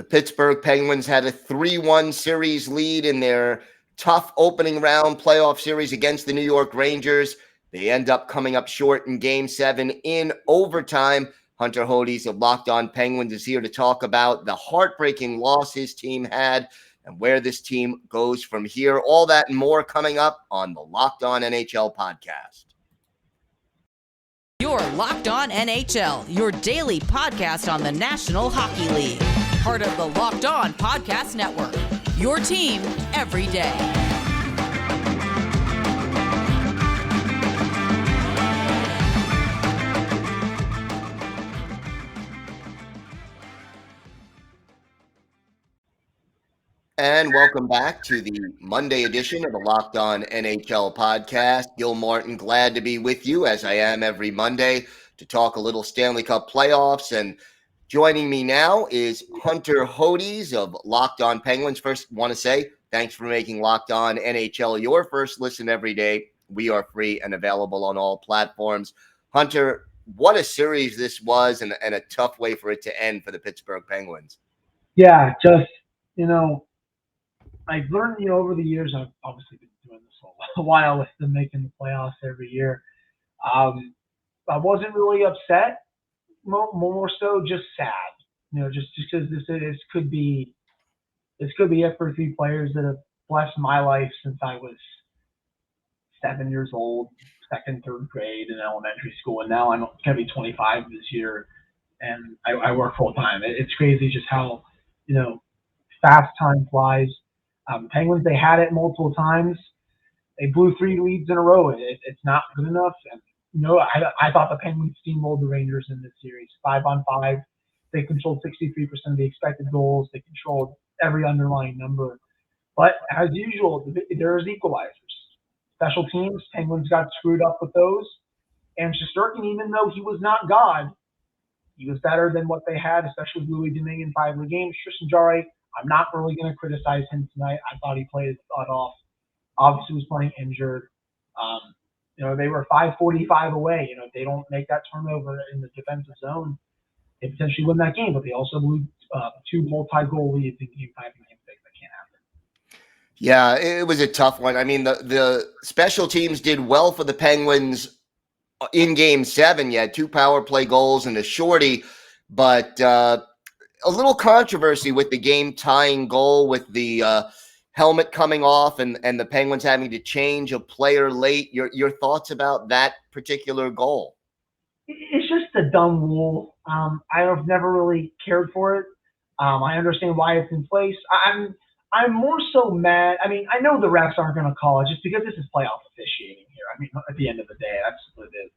The Pittsburgh Penguins had a 3-1 series lead in their tough opening round playoff series against the New York Rangers. They end up coming up short in Game 7 in overtime. Hunter Hodies of Locked On Penguins is here to talk about the heartbreaking loss his team had and where this team goes from here. All that and more coming up on the Locked On NHL podcast. You're Locked On NHL, your daily podcast on the National Hockey League. Part of the Locked On Podcast Network, your team every day. And welcome back to the Monday edition of the Locked On NHL podcast. Gil Martin, glad to be with you as I am every Monday to talk a little Stanley Cup playoffs. And joining me now is Hunter Hodies of Locked On Penguins. First, want to say thanks for making Locked On NHL your first listen every day. We are free and available on all platforms. Hunter, what a series this was and a tough way for it to end for the Pittsburgh Penguins. Yeah, I've learned, over the years, I've obviously been doing this a while with them making the playoffs every year. I wasn't really upset, more so just sad, just because this could be it for three players that have blessed my life since I was 7 years old, second, third grade in elementary school, and now I'm going to be 25 this year, and I work full time. It's crazy just how, fast time flies. Penguins, they had it multiple times. They blew 3 leads in a row. It's not good enough. And, I thought the Penguins steamrolled the Rangers in this series. 5-on-5. They controlled 63% of the expected goals. They controlled every underlying number. But as usual, there's equalizers. Special teams, Penguins got screwed up with those. And Shesterkin, even though he was not God, he was better than what they had, especially with Louis Domingue in 5 of the games. Tristan Jarry, I'm not really going to criticize him tonight. I thought he played his butt off. Obviously, was playing injured. They were 5:45 away. If they don't make that turnover in the defensive zone, they potentially win that game. But they also blew 2 multi-goal leads in Game 5 and Game 6. That can't happen. Yeah, it was a tough one. I mean, the special teams did well for the Penguins in Game 7. You had 2 power play goals and a shorty, but a little controversy with the game-tying goal with the helmet coming off and the Penguins having to change a player late. Your thoughts about that particular goal? It's just a dumb rule. I've never really cared for it. I understand why it's in place. I'm more so mad. I mean, I know the refs aren't going to call it just because this is playoff officiating here. I mean, at the end of the day, that's what it is.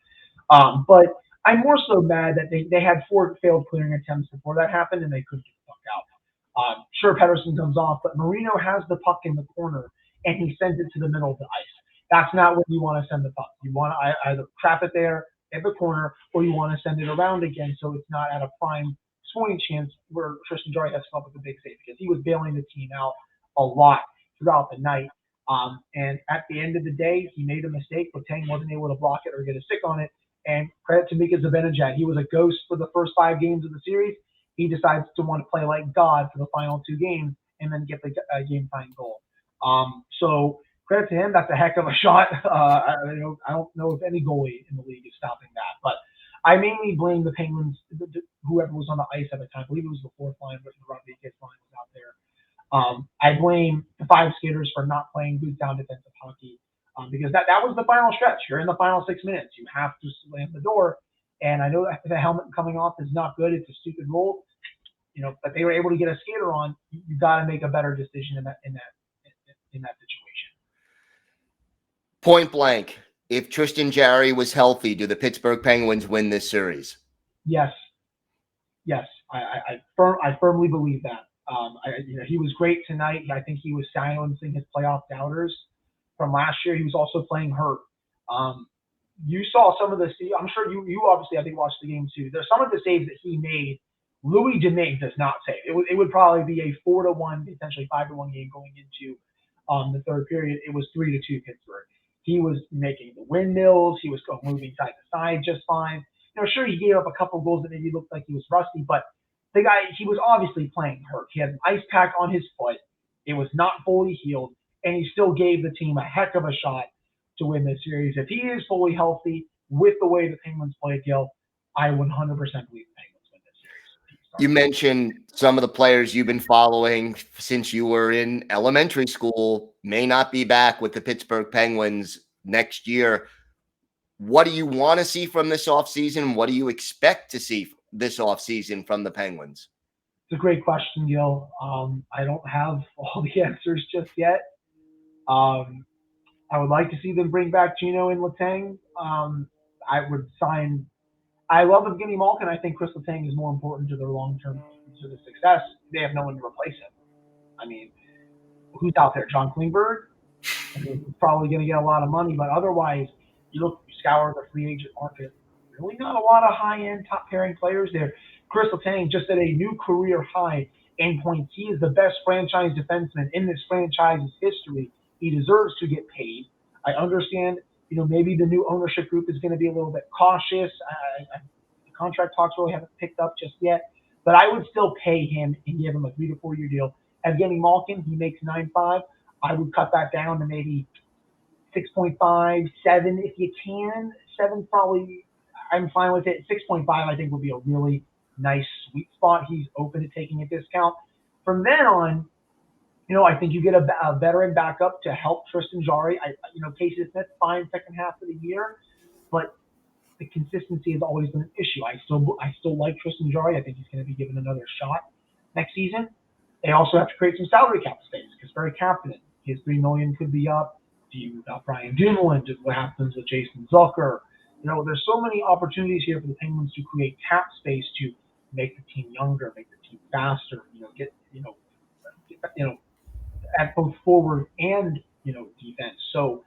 But I'm more so mad that they had 4 failed clearing attempts before that happened, and they couldn't get the puck out. Sure, Pettersson comes off, but Marino has the puck in the corner, and he sends it to the middle of the ice. That's not where you want to send the puck. You want to either trap it there at the corner, or you want to send it around again so it's not at a prime scoring chance where Tristan Jarry has to come up with a big save, because he was bailing the team out a lot throughout the night. And at the end of the day, he made a mistake. Letang wasn't able to block it or get a stick on it. And credit to Mika Zibanejad. He was a ghost for the first 5 games of the series. He decides to want to play like God for the final 2 games and then get the game-tying goal. So credit to him. That's a heck of a shot. I don't know if any goalie in the league is stopping that. But I mainly blame the Penguins, whoever was on the ice at the time. I believe it was the 4th line, but the Rodriguez line was out there. I blame the 5 skaters for not playing good down defensive hockey. Because that was the final stretch. You're in the final 6 minutes. You have to slam the door. And I know that the helmet coming off is not good. It's a stupid rule, but they were able to get a skater on. You got to make a better decision in that situation. Point blank, if Tristan Jarry was healthy, do the Pittsburgh Penguins win this series? Yes. I firmly believe that. He was great tonight. I think he was silencing his playoff doubters from last year. He was also playing hurt. You saw some of the – I'm sure you obviously, I think, watched the game too. There's some of the saves that he made. Louis Domingue does not save. It would probably be a 4-1, potentially 5-1 game going into the third period. It was 3-2 Pittsburgh. He was making the windmills. He was moving side to side just fine. Sure, he gave up a couple goals that maybe looked like he was rusty, but the guy, he was obviously playing hurt. He had an ice pack on his foot. It was not fully healed, and he still gave the team a heck of a shot to win this series. If he is fully healthy with the way the Penguins play, Gil, I 100% believe the Penguins win this series. You mentioned some of the players you've been following since you were in elementary school may not be back with the Pittsburgh Penguins next year. What do you want to see from this offseason? What do you expect to see this offseason from the Penguins? It's a great question, Gil. I don't have all the answers just yet. I would like to see them bring back Gino and Letang. I would sign. I love Evgeni Malkin. I think Kris Letang is more important to their long-term to the success. They have no one to replace him. I mean, who's out there? John Klingberg? He's probably going to get a lot of money, but otherwise, you scour the free agent market. Really not a lot of high-end, top-pairing players there. Kris Letang just at a new career high in points. He is the best franchise defenseman in this franchise's history. He deserves to get paid. I understand, maybe the new ownership group is going to be a little bit cautious. The contract talks really haven't picked up just yet, but I would still pay him and give him a 3 to 4 year deal. Evgeni Malkin, he makes 9.5. I would cut that down to maybe 6.5, 7 if you can. 7 probably, I'm fine with it. 6.5 I think would be a really nice sweet spot. He's open to taking a discount. From then on, I think you get a veteran backup to help Tristan Jarry. Casey Smith, fine second half of the year, but the consistency has always been an issue. I still like Tristan Jarry. I think he's going to be given another shot next season. They also have to create some salary cap space because very confident his $3 million could be up. Do you got Brian Dumoulin? What happens with Jason Zucker? There's so many opportunities here for the Penguins to create cap space to make the team younger, make the team faster. Get at both forward and defense. So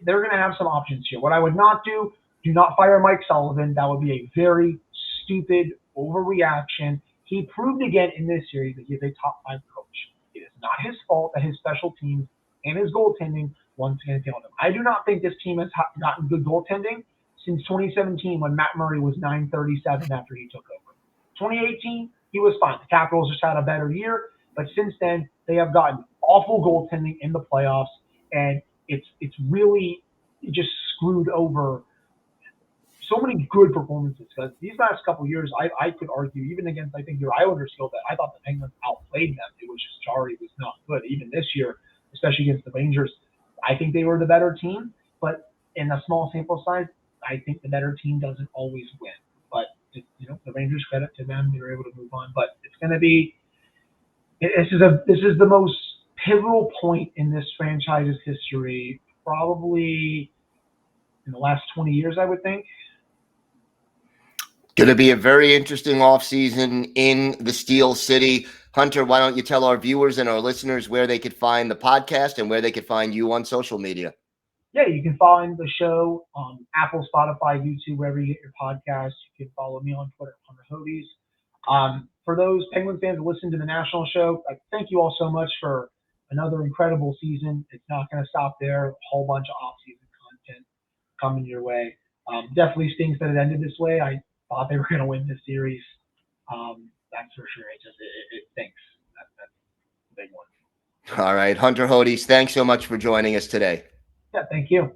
they're going to have some options here. What I would not do not fire Mike Sullivan. That would be a very stupid overreaction. He proved again in this series that he is a top 5 coach. It is not his fault that his special teams and his goaltending once again failed him. I do not think this team has gotten good goaltending since 2017 when Matt Murray was .937 after he took over. 2018, he was fine. The Capitals just had a better year, but since then they have gotten awful goaltending in the playoffs, and it's really just screwed over so many good performances. Because these last couple of years, I could argue, even against I think your Islanders skill, that I thought the Penguins outplayed them. It was just Jarry was not good. Even this year, especially against the Rangers, I think they were the better team. But in a small sample size, I think the better team doesn't always win. But the Rangers, credit to them, they were able to move on. But it's going to be this is the most pivotal point in this franchise's history, probably in the last 20 years, I would think. Going to be a very interesting offseason in the Steel City. Hunter, why don't you tell our viewers and our listeners where they could find the podcast and where they could find you on social media? Yeah, you can find the show on Apple, Spotify, YouTube, wherever you get your podcasts. You can follow me on Twitter, Hunter Hodies. For those Penguins fans who listen to the national show, I thank you all so much for another incredible season. It's not going to stop there. A whole bunch of off-season content coming your way. Definitely stinks that it ended this way. I thought they were going to win this series. That's for sure. It stinks. That's the big one. All right, Hunter Hodies, thanks so much for joining us today. Yeah, thank you.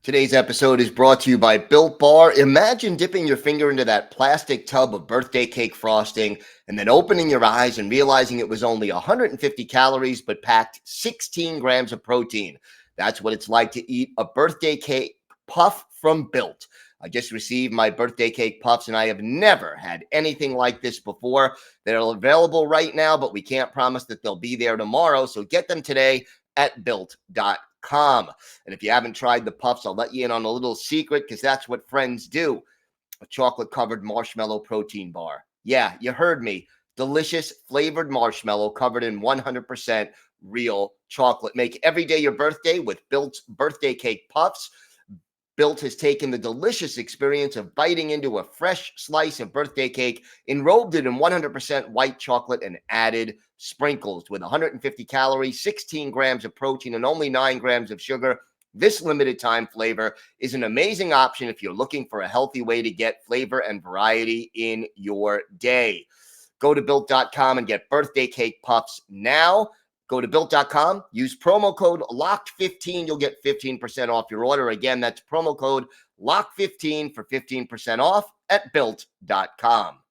Today's episode is brought to you by Built Bar. Imagine dipping your finger into that plastic tub of birthday cake frosting and then opening your eyes and realizing it was only 150 calories but packed 16 grams of protein. That's what it's like to eat a birthday cake puff from Built. I just received my birthday cake puffs, and I have never had anything like this before. They're available right now, but we can't promise that they'll be there tomorrow, so get them today at Built.com. And if you haven't tried the puffs, I'll let you in on a little secret because that's what friends do. A chocolate-covered marshmallow protein bar. Yeah, you heard me. Delicious flavored marshmallow covered in 100% real chocolate. Make every day your birthday with Built's birthday cake puffs. Built has taken the delicious experience of biting into a fresh slice of birthday cake, enrobed it in 100% white chocolate, and added sprinkles. With 150 calories, 16 grams of protein, and only 9 grams of sugar, This limited time flavor is an amazing option if you're looking for a healthy way to get flavor and variety in your day. Go to Built.com and get birthday cake puffs now. Go to Built.com, use promo code LOCKED15. You'll get 15% off your order. Again, that's promo code LOCKED15 for 15% off at Built.com.